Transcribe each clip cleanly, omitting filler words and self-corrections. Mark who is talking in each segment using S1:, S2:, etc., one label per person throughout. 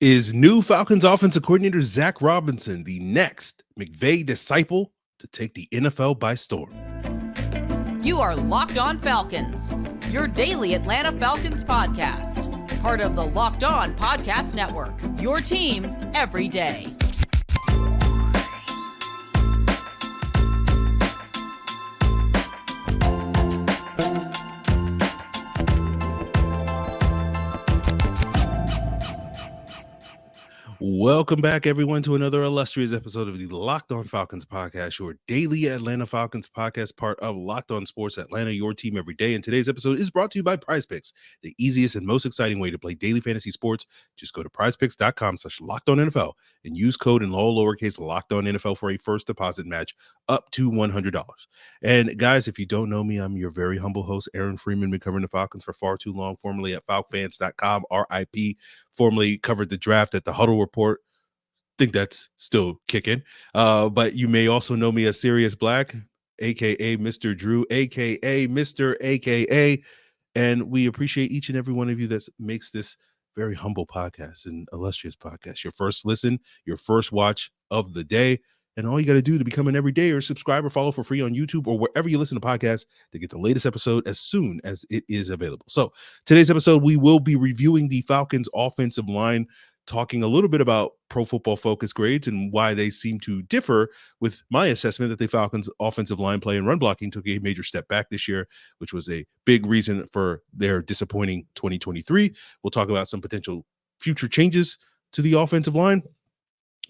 S1: Is new Falcons offensive coordinator Zac Robinson the next McVay disciple to take the NFL by storm?
S2: You are Locked On Falcons, your daily Atlanta Falcons podcast. Part of the Locked On Podcast Network, your team every day.
S1: Welcome back, everyone, to another illustrious episode of the Locked On Falcons podcast, your daily Atlanta Falcons podcast, part of Locked On Sports Atlanta, your team every day. And today's episode is brought to you by PrizePicks, the easiest and most exciting way to play daily fantasy sports. Just go to prizepicks.com/LockedOnNFL and use code in all lowercase LockedOnNFL for a first deposit match up to $100. And guys, if you don't know me, I'm your very humble host, Aaron Freeman, been covering the Falcons for far too long, formerly at FalcFans.com, RIP, formerly covered the draft at the Huddle Report. Think that's still kicking. But you may also know me as Sirius Black, aka Mr. Drew, aka Mr. AKA. And we appreciate each and every one of you that makes this very humble podcast and illustrious podcast your first listen, your first watch of the day. And all you got to do to become an everyday or subscribe or follow for free on YouTube or wherever you listen to podcasts to get the latest episode as soon as it is available. So today's episode, we will be reviewing the Falcons offensive line, talking a little bit about Pro Football Focus grades and why they seem to differ with my assessment that the Falcons offensive line play and run blocking took a major step back this year, which was a big reason for their disappointing 2023. We'll talk about some potential future changes to the offensive line.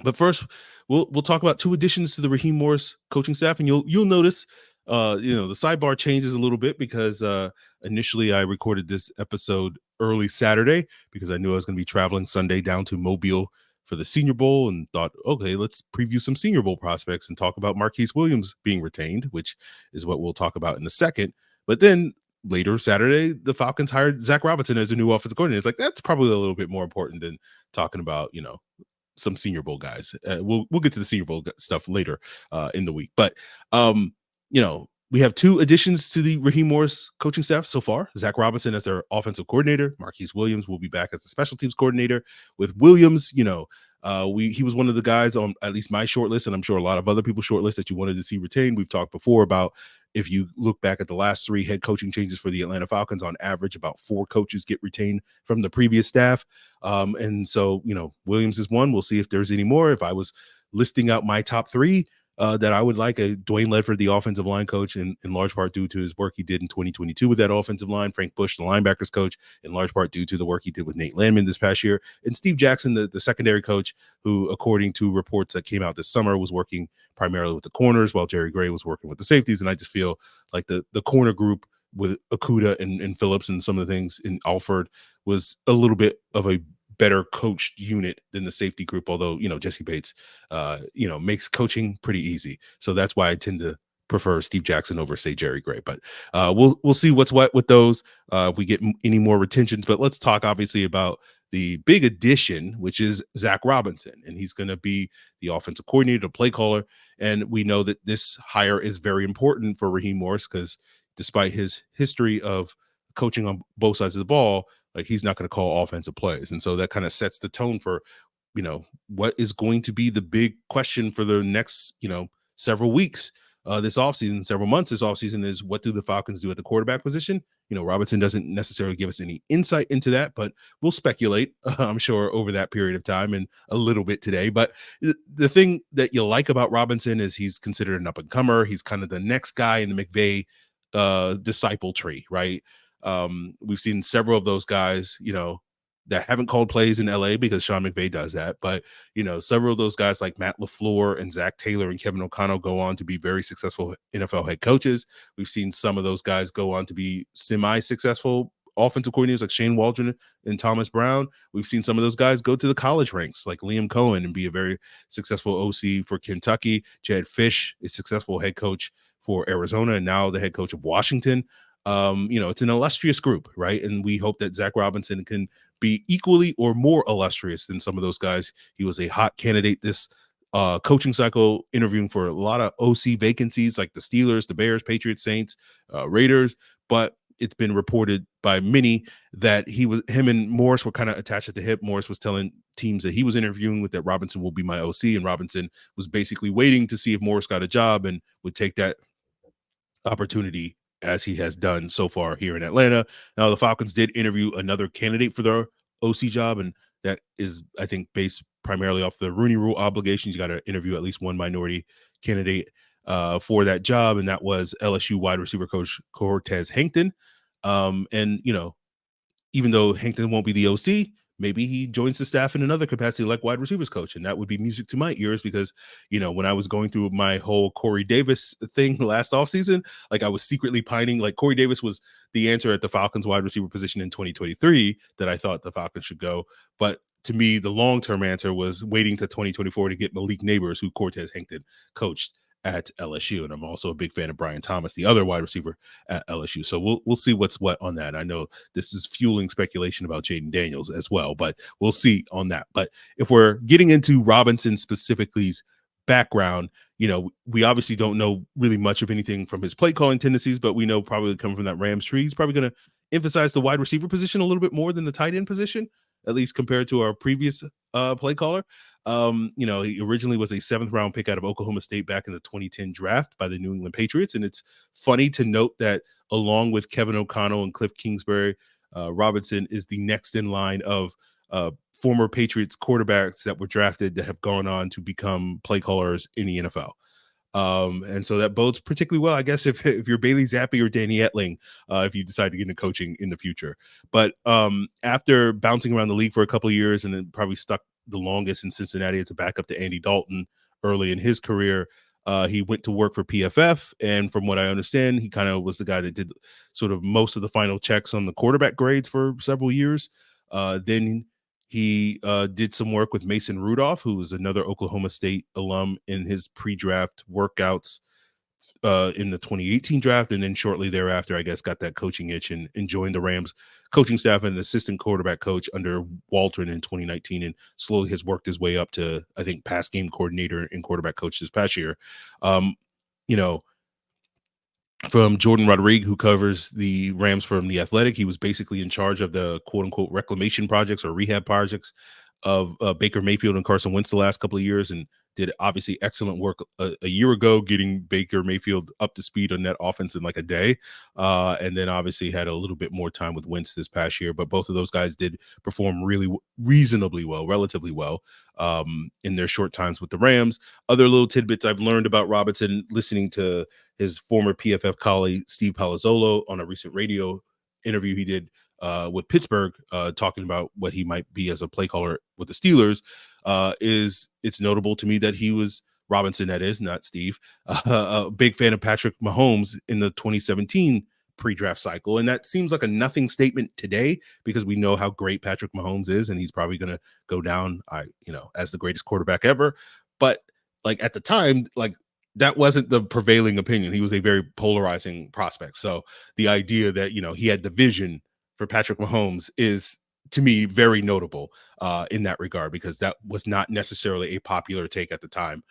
S1: But first, we'll talk about two additions to the Raheem Morris coaching staff, and you'll notice, the sidebar changes a little bit because initially I recorded this episode early Saturday because I knew I was going to be traveling Sunday down to Mobile for the Senior Bowl, and thought, okay, let's preview some Senior Bowl prospects and talk about Marquice Williams being retained, which is what we'll talk about in a second. But then later Saturday, the Falcons hired Zac Robinson as a new offensive coordinator. It's like that's probably a little bit more important than talking about some Senior Bowl guys. We'll get to the Senior Bowl stuff later in the week. But, we have two additions to the Raheem Morris coaching staff so far. Zac Robinson as their offensive coordinator. Marquice Williams will be back as the special teams coordinator. With Williams, he was one of the guys on at least my short list, and I'm sure a lot of other people's short list that you wanted to see retained. We've talked before about, if you look back at the last three head coaching changes for the Atlanta Falcons, on average, about 4 coaches get retained from the previous staff. And so, Williams is one. We'll see if there's any more. If I was listing out my top 3 that I would like, Dwayne Ledford, the offensive line coach, in large part due to his work he did in 2022 with that offensive line. Frank Bush, the linebackers coach, in large part due to the work he did with Nate Landman this past year. And Steve Jackson, the secondary coach, who, according to reports that came out this summer, was working primarily with the corners while Jerry Gray was working with the safeties. And I just feel like the corner group with Okudah and Phillips and some of the things in Alford was a little bit of a better coached unit than the safety group, although Jesse Bates makes coaching pretty easy, so that's why I tend to prefer Steve Jackson over, say, Jerry Gray. But we'll see what's what with those if we get any more retentions. But let's talk obviously about the big addition, which is Zac Robinson, and he's going to be the offensive coordinator, the play caller. And we know that this hire is very important for Raheem Morris because despite his history of coaching on both sides of the ball, like, he's not going to call offensive plays. And so that kind of sets the tone for, what is going to be the big question for the next, several weeks this offseason, several months this offseason, is what do the Falcons do at the quarterback position? Robinson doesn't necessarily give us any insight into that, but we'll speculate, I'm sure, over that period of time and a little bit today. But the thing that you like about Robinson is he's considered an up-and-comer. He's kind of the next guy in the McVay disciple tree, right? We've seen several of those guys, that haven't called plays in LA because Sean McVay does that. But, several of those guys like Matt LaFleur and Zach Taylor and Kevin O'Connell go on to be very successful NFL head coaches. We've seen some of those guys go on to be semi-successful offensive coordinators like Shane Waldron and Thomas Brown. We've seen some of those guys go to the college ranks like Liam Cohen and be a very successful OC for Kentucky. Jed Fish is successful head coach for Arizona and now the head coach of Washington. It's an illustrious group, right? And we hope that Zac Robinson can be equally or more illustrious than some of those guys. He was a hot candidate this coaching cycle, interviewing for a lot of OC vacancies like the Steelers, the Bears, Patriots, Saints, Raiders. But it's been reported by many that him and Morris were kind of attached at the hip. Morris was telling teams that he was interviewing with that Robinson will be my OC, and Robinson was basically waiting to see if Morris got a job and would take that opportunity as he has done so far here in Atlanta. Now, the Falcons did interview another candidate for their OC job, and that is, I think, based primarily off the Rooney Rule obligations. You got to interview at least one minority candidate for that job, and that was LSU wide receiver coach Cortez Hankton. And, even though Hankton won't be the OC, maybe he joins the staff in another capacity like wide receivers coach. And that would be music to my ears because, when I was going through my whole Corey Davis thing last offseason, like I was secretly pining, like Corey Davis was the answer at the Falcons wide receiver position in 2023 that I thought the Falcons should go. But to me, the long-term answer was waiting to 2024 to get Malik Neighbors, who Cortez Hankton coached at LSU. And I'm also a big fan of Brian Thomas, the other wide receiver at LSU. So we'll see what's what on that. I know this is fueling speculation about Jaden Daniels as well, but we'll see on that. But if we're getting into Robinson specifically's background, we obviously don't know really much of anything from his play calling tendencies, but we know probably coming from that Rams tree, he's probably going to emphasize the wide receiver position a little bit more than the tight end position, at least compared to our previous play caller. He originally was a 7th round pick out of Oklahoma State back in the 2010 draft by the New England Patriots. And it's funny to note that along with Kevin O'Connell and Cliff Kingsbury, Robinson is the next in line of former Patriots quarterbacks that were drafted that have gone on to become play callers in the NFL. And so that bodes particularly well, I guess, if you're Bailey Zappi or Danny Etling, if you decide to get into coaching in the future. But after bouncing around the league for a couple of years and then probably stuck the longest in Cincinnati as a backup to Andy Dalton early in his career, he went to work for PFF. And from what I understand, he kind of was the guy that did sort of most of the final checks on the quarterback grades for several years. Then he did some work with Mason Rudolph, who was another Oklahoma State alum, in his pre-draft workouts in the 2018 draft. And then shortly thereafter, I guess, got that coaching itch and joined the Rams coaching staff and assistant quarterback coach under Waldron in 2019, and slowly has worked his way up to, I think, pass game coordinator and quarterback coach this past year. From Jordan Rodriguez, who covers the Rams from The Athletic, he was basically in charge of the quote-unquote reclamation projects or rehab projects of Baker Mayfield and Carson Wentz the last couple of years, and did obviously excellent work a year ago getting Baker Mayfield up to speed on that offense in like a day, and then obviously had a little bit more time with Wentz this past year. But both of those guys did perform really relatively well in their short times with the Rams. Other little tidbits I've learned about Robinson listening to his former PFF colleague Steve Palazzolo on a recent radio interview he did with Pittsburgh, talking about what he might be as a play caller with the Steelers, is it's notable to me that he was, Robinson that is, not Steve, a big fan of Patrick Mahomes in the 2017 pre-draft cycle. And that seems like a nothing statement today because we know how great Patrick Mahomes is, and he's probably going to go down, as the greatest quarterback ever. But like at the time, like that wasn't the prevailing opinion. He was a very polarizing prospect. So the idea that, he had the vision for Patrick Mahomes is, to me, very notable in that regard, because that was not necessarily a popular take at the time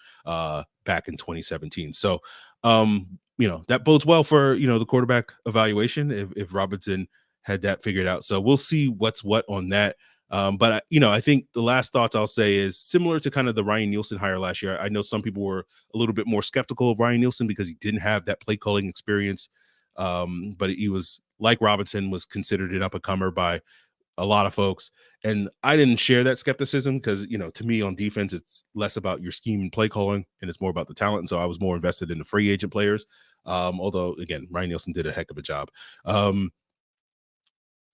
S1: back in 2017. So, that bodes well for, the quarterback evaluation if Robinson had that figured out. So we'll see what's what on that. But I think the last thoughts I'll say is similar to kind of the Ryan Nielsen hire last year. I know some people were a little bit more skeptical of Ryan Nielsen because he didn't have that play calling experience. But he was, like Robinson, was considered an up-and-comer by a lot of folks. And I didn't share that skepticism because, to me on defense, it's less about your scheme and play calling and it's more about the talent. And so I was more invested in the free agent players. Although, again, Ryan Nielsen did a heck of a job. And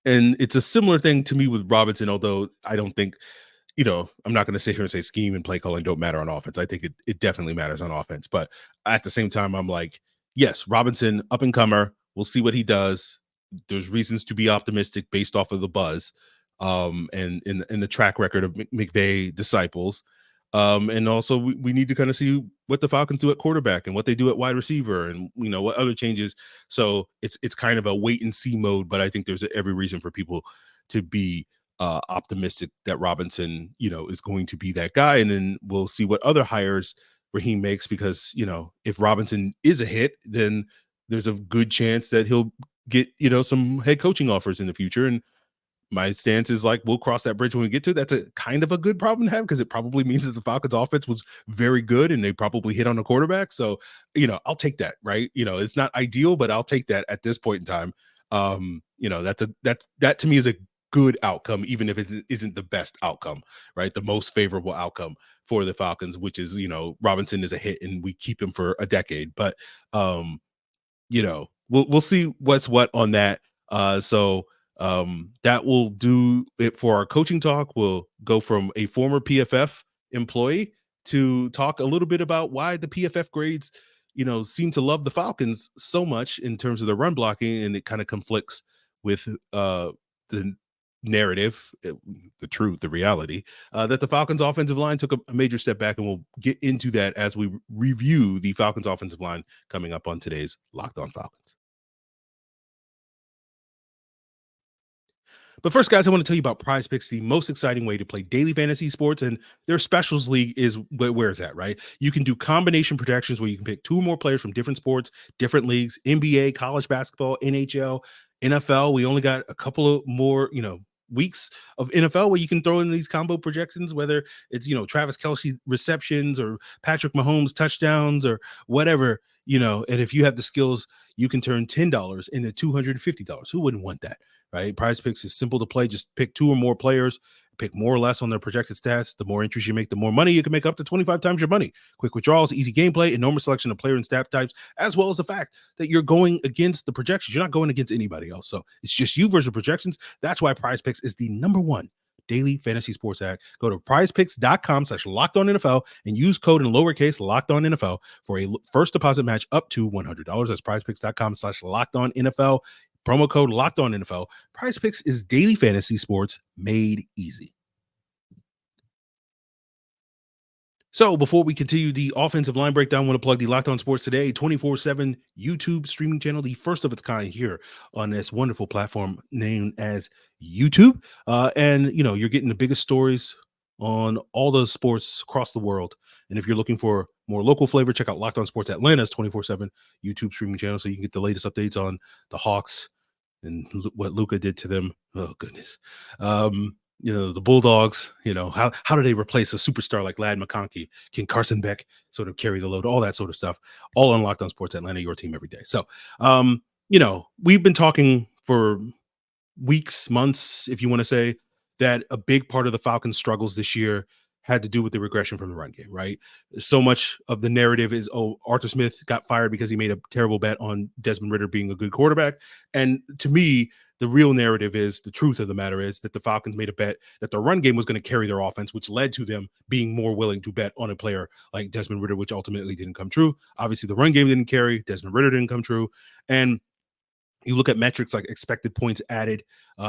S1: it's a similar thing to me with Robinson, although I don't think, I'm not going to sit here and say scheme and play calling don't matter on offense. I think it definitely matters on offense. But at the same time, I'm like, yes, Robinson, up and comer. We'll see what he does. There's reasons to be optimistic based off of the buzz and in the track record of McVay disciples. And also we need to kind of see what the Falcons do at quarterback and what they do at wide receiver and, what other changes. So it's kind of a wait and see mode, but I think there's every reason for people to be optimistic that Robinson, is going to be that guy. And then we'll see what other hires Raheem makes, because, if Robinson is a hit, then there's a good chance that he'll get, some head coaching offers in the future. And my stance is like, we'll cross that bridge when we get to it. That's a kind of a good problem to have because it probably means that the Falcons offense was very good and they probably hit on a quarterback. So, I'll take that, right? It's not ideal, but I'll take that at this point in time. That to me is a good outcome, even if it isn't the best outcome, right? The most favorable outcome for the Falcons, which is, Robinson is a hit and we keep him for a decade. But we'll see what's what on that. That will do it for our coaching talk. We'll go from a former PFF employee to talk a little bit about why the PFF grades, seem to love the Falcons so much in terms of the run blocking, and it kind of conflicts with the narrative, the truth, the reality, that the Falcons offensive line took a major step back, and we'll get into that as we review the Falcons offensive line coming up on today's Locked On Falcons. But first, guys, I want to tell you about Prize Picks, the most exciting way to play daily fantasy sports. And their specials league is where is that, right? You can do combination protections where you can pick two or more players from different sports, different leagues, NBA, college basketball, NHL, NFL. We only got a couple of more, weeks of NFL where you can throw in these combo projections, whether it's, Travis Kelce receptions or Patrick Mahomes touchdowns or whatever, and if you have the skills, you can turn $10 into $250. Who wouldn't want that? Right? Prize Picks is simple to play. Just pick two or more players, pick more or less on their projected stats. The more entries you make, the more money you can make, up to 25 times your money. Quick withdrawals, easy gameplay, enormous selection of player and stat types, as well as the fact that you're going against the projections. You're not going against anybody else. So it's just you versus projections. That's why Prize Picks is the #1 daily fantasy sports app. Go to prizepicks.com/LockedOnNFL and use code in lowercase LockedOnNFL for a first deposit match up to $100. That's prizepicks.com/LockedOnNFL. Promo code Locked On NFL. Prize Picks is daily fantasy sports made easy. So before we continue the offensive line breakdown, I want to plug the Locked On Sports Today 24/7 YouTube streaming channel, the first of its kind here on this wonderful platform named as YouTube. And you're getting the biggest stories on all the sports across the world. And if you're looking for more local flavor, check out Locked On Sports Atlanta's 24/7 YouTube streaming channel so you can get the latest updates on the Hawks and what Luka did to them. Oh goodness. The Bulldogs, how do they replace a superstar like Ladd McConkey? Can Carson Beck sort of carry the load? All that sort of stuff, all on Locked On Sports Atlanta, your team every day. So, we've been talking for weeks, months, if you want to say, that a big part of the Falcons' struggles this year had to do with the regression from the run game, right? So much of the narrative is, Arthur Smith got fired because he made a terrible bet on Desmond Ridder being a good quarterback. And to me, the real narrative is, the truth of the matter is that the Falcons made a bet that the run game was going to carry their offense, which led to them being more willing to bet on a player like Desmond Ridder, which ultimately didn't come true. Obviously, the run game didn't carry. Desmond Ridder didn't come true. And you look at metrics like expected points added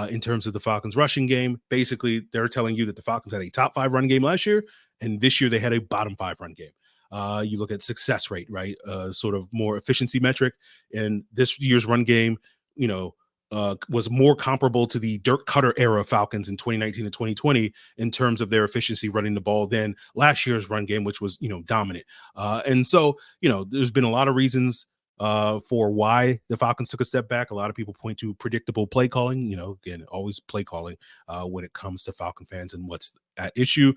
S1: in terms of the Falcons rushing game. Basically, they're telling you that the Falcons had a top 5 run game last year, and this year they had a bottom 5 run game. You look at success rate, right? Sort of more efficiency metric. And this year's run game, was more comparable to the Dirk Cutter era Falcons in 2019 and 2020 in terms of their efficiency running the ball than last year's run game, which was, dominant. And so, there's been a lot of reasons for why the Falcons took a step back. A lot of people point to predictable play calling, again, always play calling when it comes to Falcon fans and what's at issue.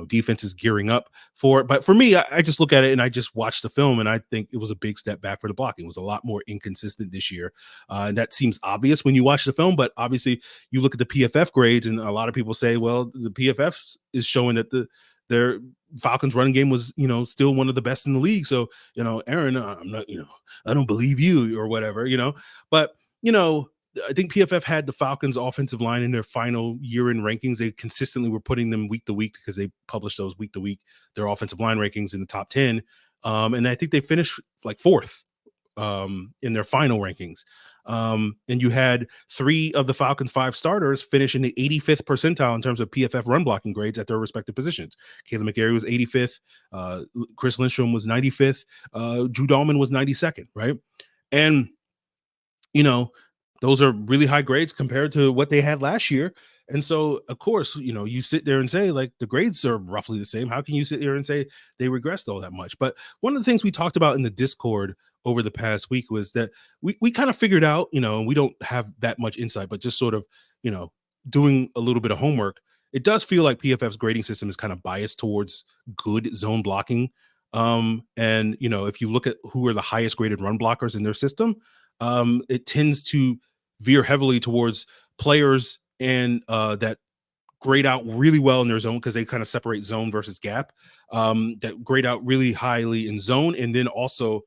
S1: Defense is gearing up for it. But for me, I just look at it and I just watch the film and I think it was a big step back for the blocking. It was a lot more inconsistent this year. And that seems obvious when you watch the film, but obviously you look at the PFF grades and a lot of people say, well, the PFF is showing that their Falcons running game was, still one of the best in the league. So, Aaron, I'm not, I don't believe you or whatever, but, I think PFF had the Falcons offensive line in their final year in rankings. They consistently were putting them week to week because they published those week to week, their offensive line rankings in the top 10. And I think they finished like 4th in their final rankings. And you had 3 of the Falcons' 5 starters finish in the 85th percentile in terms of PFF run blocking grades at their respective positions. Caleb McGarry was 85th. Chris Lindstrom was 95th. Drew Dahlman was 92nd, right? And, those are really high grades compared to what they had last year. And so, of course, you sit there and say, like, the grades are roughly the same. How can you sit there and say they regressed all that much? But one of the things we talked about in the Discord over the past week was that we kind of figured out, and we don't have that much insight, but just sort of, doing a little bit of homework, it does feel like PFF's grading system is kind of biased towards good zone blocking. And if you look at who are the highest graded run blockers in their system, it tends to veer heavily towards players and that grade out really well in their zone, because they kind of separate zone versus gap, that grade out really highly in zone, and then also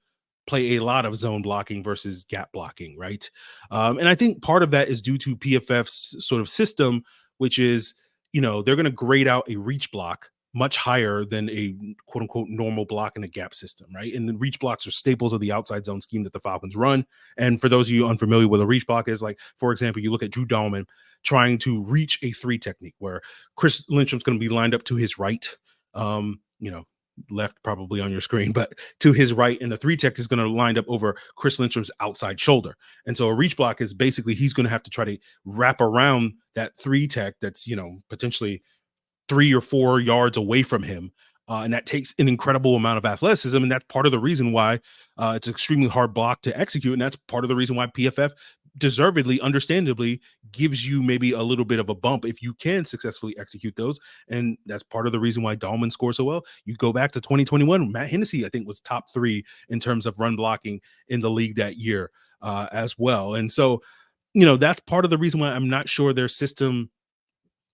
S1: play a lot of zone blocking versus gap blocking, right? And I think part of that is due to PFF's sort of system, which is, they're going to grade out a reach block much higher than a quote unquote normal block in a gap system, right? And the reach blocks are staples of the outside zone scheme that the Falcons run. And for those of you unfamiliar with a reach block is, like, for example, you look at Drew Dalman trying to reach a 3 technique where Chris Lindstrom's going to be lined up to his right, left probably on your screen, but to his right, and the 3 tech is going to line up over Chris Lindstrom's outside shoulder. And so a reach block is basically he's going to have to try to wrap around that 3 tech that's, potentially 3 or 4 yards away from him. And that takes an incredible amount of athleticism. And that's part of the reason why it's an extremely hard block to execute. And that's part of the reason why PFF deservedly, understandably, gives you maybe a little bit of a bump if you can successfully execute those. And that's part of the reason why Dahlman scores so well. You go back to 2021, Matt Hennessy, I think, was top 3 in terms of run blocking in the league that year as well. And so, that's part of the reason why I'm not sure their system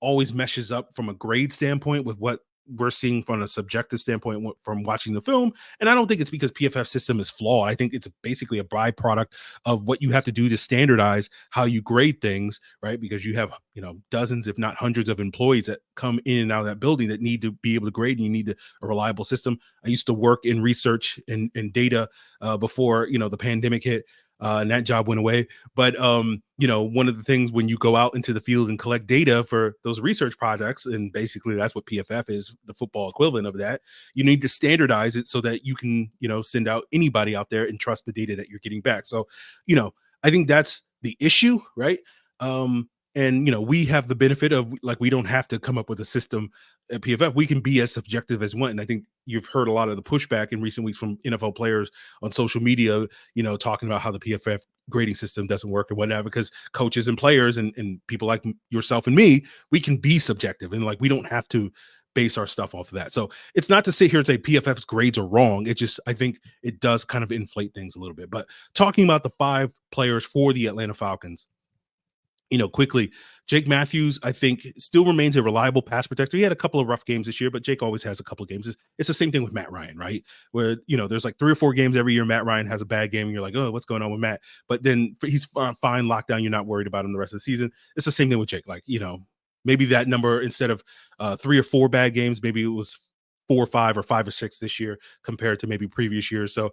S1: always meshes up from a grade standpoint with what we're seeing from a subjective standpoint from watching the film. And I don't think it's because PFF system is flawed. I think it's basically a byproduct of what you have to do to standardize how you grade things, right? Because you have, dozens, if not hundreds of employees that come in and out of that building that need to be able to grade, and you need a reliable system. I used to work in research and data before, the pandemic hit. And that job went away. But, one of the things when you go out into the field and collect data for those research projects, and basically that's what PFF is, the football equivalent of that, you need to standardize it so that you can, send out anybody out there and trust the data that you're getting back. So, I think that's the issue, right? And, we have the benefit of, like, we don't have to come up with a system at PFF. We can be as subjective as one. And I think you've heard a lot of the pushback in recent weeks from NFL players on social media, talking about how the PFF grading system doesn't work and whatnot, because coaches and players and people like yourself and me, we can be subjective, and, like, we don't have to base our stuff off of that. So it's not to sit here and say PFF's grades are wrong. It just, I think it does kind of inflate things a little bit. But talking about the 5 players for the Atlanta Falcons, quickly, Jake Matthews, I think, still remains a reliable pass protector. He had a couple of rough games this year, but Jake always has a couple of games. It's the same thing with Matt Ryan, right? Where, there's like 3 or 4 games every year Matt Ryan has a bad game, and you're like, oh, what's going on with Matt? But then he's fine, lockdown. You're not worried about him the rest of the season. It's the same thing with Jake. Like, maybe that number, instead of 3 or 4 bad games, maybe it was 4 or 5 or 5 or 6 this year compared to maybe previous years. So,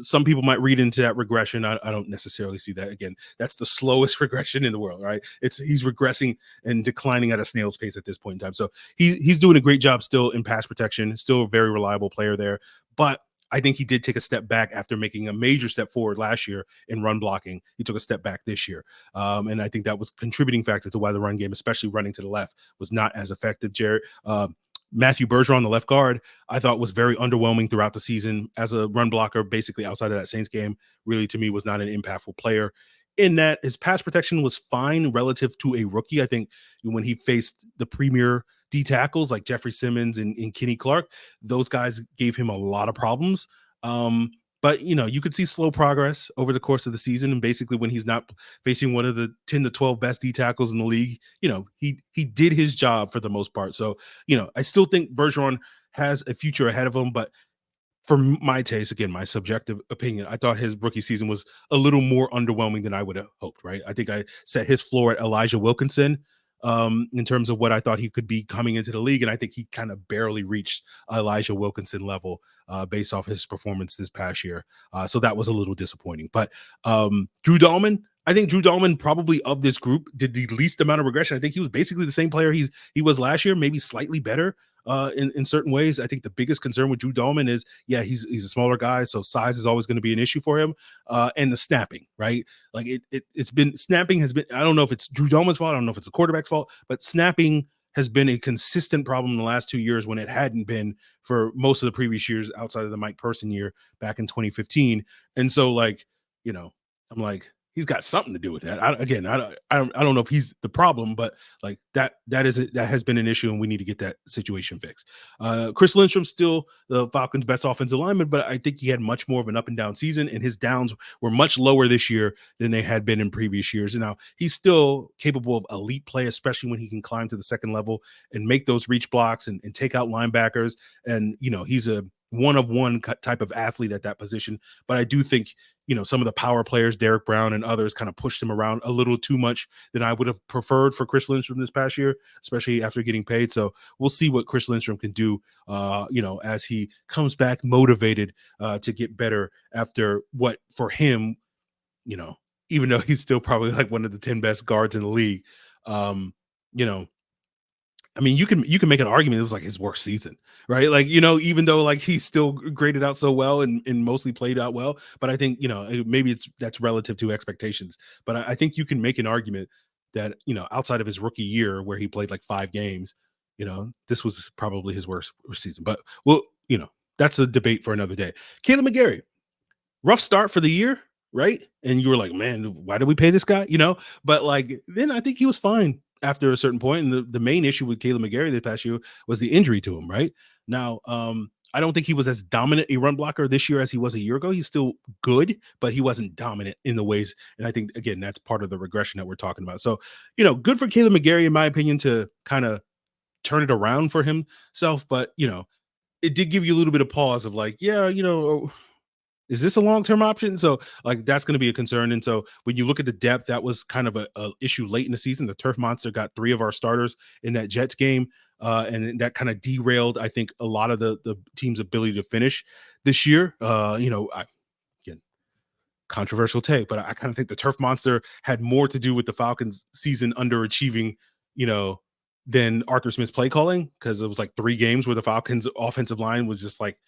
S1: some people might read into that regression. I don't necessarily see that. Again, that's the slowest regression in the world, right? He's regressing and declining at a snail's pace at this point in time. So he's doing a great job still in pass protection, still a very reliable player there. But I think he did take a step back after making a major step forward last year in run blocking. He took a step back this year. And I think that was a contributing factor to why the run game, especially running to the left, was not as effective, Jared. Matthew Bergeron, the left guard, I thought was very underwhelming throughout the season as a run blocker, basically outside of that Saints game. Really, to me, was not an impactful player. In that his pass protection was fine relative to a rookie. I think when he faced the premier D tackles like Jeffrey Simmons and Kenny Clark, those guys gave him a lot of problems. But, you could see slow progress over the course of the season. And basically when he's not facing one of the 10 to 12 best D tackles in the league, he did his job for the most part. So, I still think Bergeron has a future ahead of him. But for my taste, again, my subjective opinion, I thought his rookie season was a little more underwhelming than I would have hoped, right? I think I set his floor at Elijah Wilkinson in terms of what I thought he could be coming into the league. And I think he kind of barely reached Elijah Wilkinson level based off his performance this past year. So that was a little disappointing. But Drew Dalman, I think Drew Dalman probably of this group did the least amount of regression. I think he was basically the same player he was last year, maybe slightly better in certain ways. I think the biggest concern with Drew Dalman is, he's a smaller guy, so size is always going to be an issue for him. And the snapping, right? Like snapping has been, I don't know if it's Drew Dalman's fault, I don't know if it's the quarterback's fault, but snapping has been a consistent problem in the last 2 years when it hadn't been for most of the previous years outside of the Mike Person year back in 2015. And so I'm like, he's got something to do with that. I don't know if he's the problem, but like that has been an issue, and we need to get that situation fixed. Chris Lindstrom's still the Falcons' best offensive lineman, but I think he had much more of an up and down season, and his downs were much lower this year than they had been in previous years. And now he's still capable of elite play, especially when he can climb to the second level and make those reach blocks and take out linebackers. And he's a one-of-one type of athlete at that position. But I do think some of the power players, Derek Brown and others, kind of pushed him around a little too much than I would have preferred for Chris Lindstrom this past year, especially after getting paid. So we'll see what Chris Lindstrom can do, as he comes back motivated to get better after what for him, even though he's still probably like one of the 10 best guards in the league, I mean, you can make an argument it was like his worst season, right? Like, even though like he still graded out so well and mostly played out well, but I think, maybe that's relative to expectations. But I think you can make an argument that, outside of his rookie year where he played like 5 games, this was probably his worst season. But well, that's a debate for another day. Caleb McGarry, rough start for the year, right? And you were like, man, why did we pay this guy? But like then I think he was fine after a certain point. And the main issue with Caleb McGarry this past year was the injury to him, right? Now, I don't think he was as dominant a run blocker this year as he was a year ago. He's still good, but he wasn't dominant in the ways. And I think, again, that's part of the regression that we're talking about. So, good for Caleb McGarry, in my opinion, to kind of turn it around for himself. But, it did give you a little bit of pause of like, yeah, is this a long-term option? So like that's going to be a concern. And so when you look at the depth, that was kind of a issue late in the season. The turf monster got 3 of our starters in that Jets game. And that kind of derailed, I think, a lot of the team's ability to finish this year. Again, controversial take, but I kind of think the turf monster had more to do with the Falcons season underachieving, than Arthur Smith's play calling. Cause it was like 3 games where the Falcons offensive line was just like,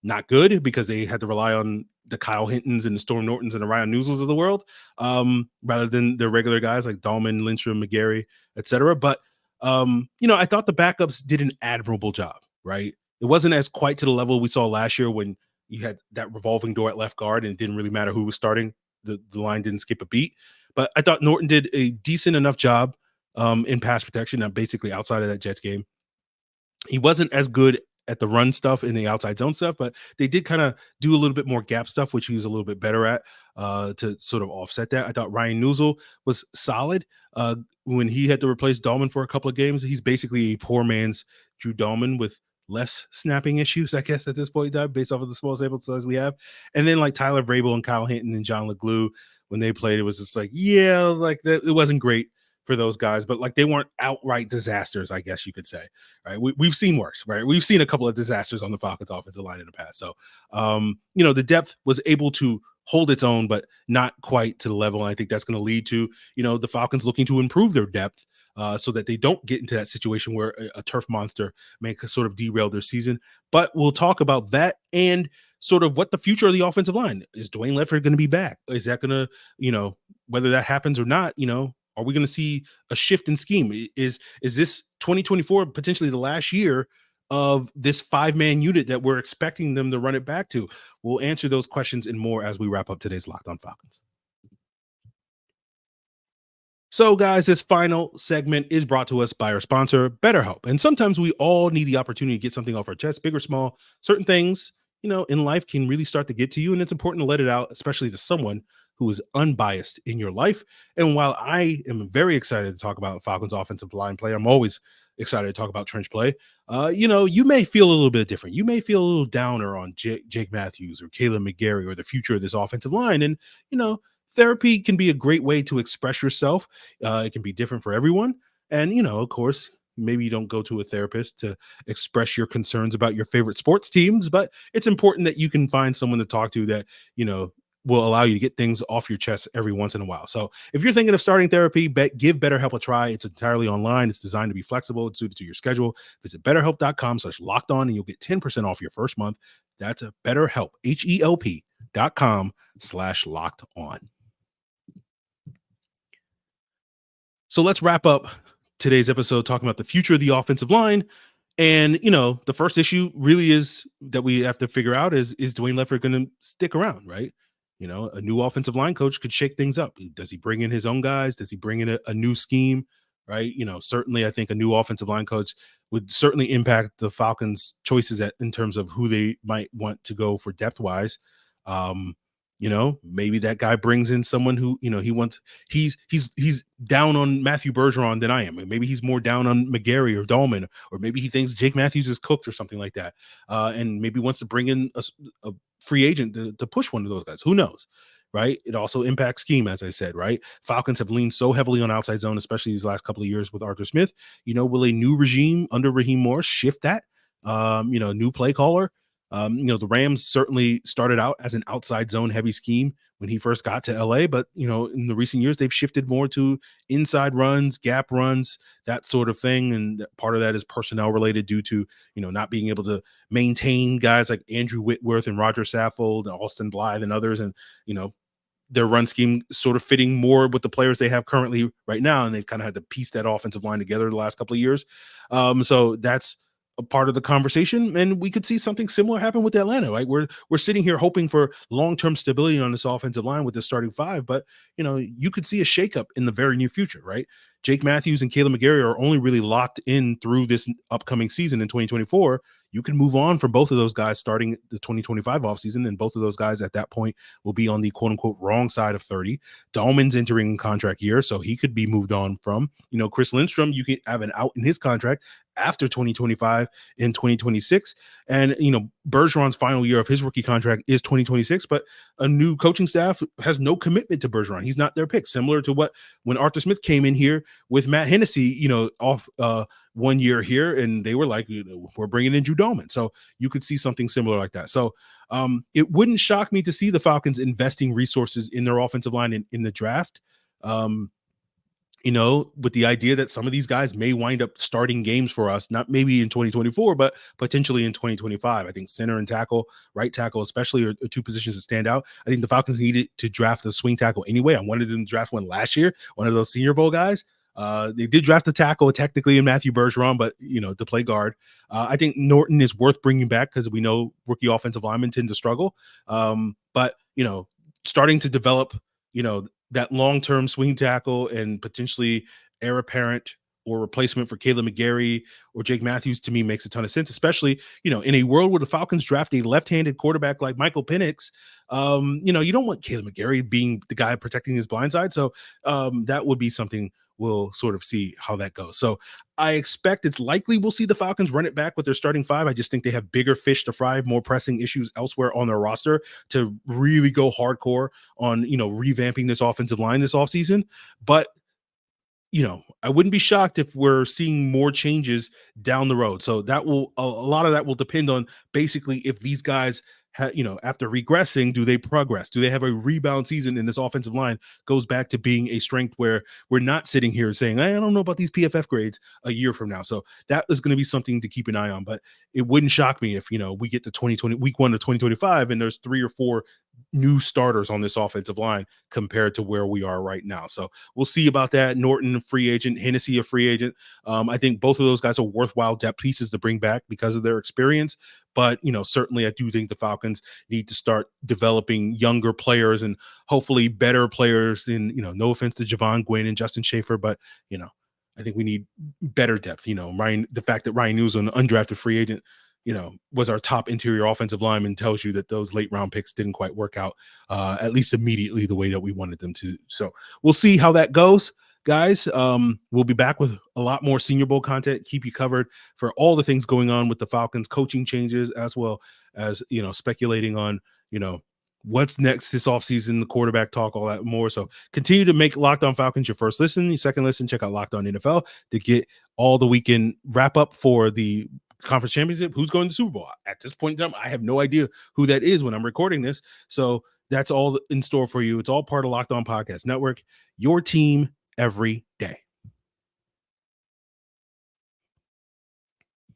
S1: not good because they had to rely on the Kyle Hintons and the Storm Nortons and the Ryan Newsels of the world, rather than the regular guys like Dahlman, Lindstrom, McGarry, etc. But, I thought the backups did an admirable job, right? It wasn't as quite to the level we saw last year when you had that revolving door at left guard and it didn't really matter who was starting. The line didn't skip a beat. But I thought Norton did a decent enough job in pass protection, basically outside of that Jets game. He wasn't as good at the run stuff and the outside zone stuff, but they did kind of do a little bit more gap stuff, which he was a little bit better at to sort of offset that. I thought Ryan Newsel was solid when he had to replace Dahlman for a couple of games. He's basically a poor man's Drew Dahlman with less snapping issues, I guess, at this point in time, based off of the small sample size we have. And then like Tyler Vrabel and Kyle Hinton and John LeGlue, when they played, it was just like, yeah, like that, it wasn't great for those guys, but like they weren't outright disasters, I guess you could say, right? We've seen worse, right? We've seen a couple of disasters on the Falcons offensive line in the past. So, the depth was able to hold its own, but not quite to the level. And I think that's going to lead to, the Falcons looking to improve their depth so that they don't get into that situation where a turf monster may sort of derail their season. But we'll talk about that and sort of what the future of the offensive line is. Dwayne Ledford going to be back? Is that going to, whether that happens or not, are we going to see a shift in scheme? Is this 2024 potentially the last year of this 5-man unit that we're expecting them to run it back to? We'll answer those questions and more as we wrap up today's Locked On Falcons. So, guys, this final segment is brought to us by our sponsor, BetterHelp. And sometimes we all need the opportunity to get something off our chest, big or small. Certain things, in life can really start to get to you, and it's important to let it out, especially to someone who is unbiased in your life. And while I am very excited to talk about Falcons offensive line play, I'm always excited to talk about trench play. You may feel a little bit different. You may feel a little downer on Jake Matthews or Caleb McGarry or the future of this offensive line. And, therapy can be a great way to express yourself. It can be different for everyone. And, of course, maybe you don't go to a therapist to express your concerns about your favorite sports teams, but it's important that you can find someone to talk to that, will allow you to get things off your chest every once in a while. So if you're thinking of starting therapy, give BetterHelp a try. It's entirely online. It's designed to be flexible. It's suited to your schedule. Visit BetterHelp.com/lockedon and you'll get 10% off your first month. That's a BetterHelp, HELP.com/lockedon. So let's wrap up today's episode talking about the future of the offensive line. And, the first issue really is that we have to figure out is Dwayne Ledford going to stick around, right? A new offensive line coach could shake things up. Does he bring in his own guys? Does he bring in a new scheme? Right. Certainly I think a new offensive line coach would certainly impact the Falcons' choices in terms of who they might want to go for depth wise. Um, maybe that guy brings in someone who, he's down on Matthew Bergeron than I am. Maybe he's more down on McGarry or Dahlman, or maybe he thinks Jake Matthews is cooked or something like that. And maybe wants to bring in a free agent to push one of those guys. Who knows? Right. It also impacts scheme, as I said, right? Falcons have leaned so heavily on outside zone, especially these last couple of years with Arthur Smith. Will a new regime under Raheem Morris shift that? New play caller. The Rams certainly started out as an outside zone heavy scheme when he first got to LA, but in the recent years, they've shifted more to inside runs, gap runs, that sort of thing. And part of that is personnel related due to, not being able to maintain guys like Andrew Whitworth and Roger Saffold and Austin Blythe and others. And, their run scheme sort of fitting more with the players they have currently right now. And they've kind of had to piece that offensive line together the last couple of years. So that's a part of the conversation, and we could see something similar happen with Atlanta. Right, we're sitting here hoping for long-term stability on this offensive line with the starting five, but you could see a shakeup in the very near future. Right, Jake Matthews and Caleb McGarry are only really locked in through this upcoming season in 2024. You can move on from both of those guys starting the 2025 offseason, and both of those guys at that point will be on the quote-unquote wrong side of 30. Dahlman's entering contract year, so he could be moved on from. Chris Lindstrom, you can have an out in his contract after 2025 in 2026. And, Bergeron's final year of his rookie contract is 2026, but a new coaching staff has no commitment to Bergeron. He's not their pick, similar to what when Arthur Smith came in here with Matt Hennessy, off 1 year here, and they were like, we're bringing in Drew Dahlman. So you could see something similar like that. So it wouldn't shock me to see the Falcons investing resources in their offensive line in the draft. With the idea that some of these guys may wind up starting games for us, not maybe in 2024, but potentially in 2025. I think center and tackle, right tackle especially, are two positions that stand out. I think the Falcons needed to draft a swing tackle anyway. I wanted them to draft one last year, one of those Senior Bowl guys. They did draft a tackle technically in Matthew Bergeron, but, to play guard. I think Norton is worth bringing back because we know rookie offensive linemen tend to struggle. But, starting to develop, that long-term swing tackle and potentially heir apparent or replacement for Caleb McGarry or Jake Matthews, to me, makes a ton of sense, especially, in a world where the Falcons draft a left-handed quarterback like Michael Penix. You don't want Caleb McGarry being the guy protecting his blind side. So that would be something we'll sort of see how that goes. So I expect it's likely we'll see the Falcons run it back with their starting five. I just think they have bigger fish to fry, more pressing issues elsewhere on their roster to really go hardcore on, revamping this offensive line this offseason. But, I wouldn't be shocked if we're seeing more changes down the road. So that will, a lot of that will depend on basically if these guys after regressing, do they progress? Do they have a rebound season and this offensive line goes back to being a strength where we're not sitting here saying, I don't know about these PFF grades a year from now. So that is going to be something to keep an eye on. But it wouldn't shock me if, we get to 2020, week 1 of 2025, and there's 3 or 4 new starters on this offensive line compared to where we are right now. So we'll see about that. Norton, a free agent, Hennessy, a free agent. I think both of those guys are worthwhile depth pieces to bring back because of their experience. But, certainly I do think the Falcons need to start developing younger players and hopefully better players in, no offense to Javon Gwynn and Justin Schaefer, but, I think we need better depth. The fact that Ryan News, an undrafted free agent, was our top interior offensive lineman tells you that those late round picks didn't quite work out, at least immediately the way that we wanted them to. So we'll see how that goes. Guys, we'll be back with a lot more Senior Bowl content, keep you covered for all the things going on with the Falcons, coaching changes, as well as, speculating on, what's next this offseason, the quarterback talk, all that more. So continue to make Locked On Falcons your first listen, your second listen. Check out Locked On NFL to get all the weekend wrap up for the conference championship. Who's going to the Super Bowl? At this point in time, I have no idea who that is when I'm recording this. So that's all in store for you. It's all part of Locked On Podcast Network, your team every day.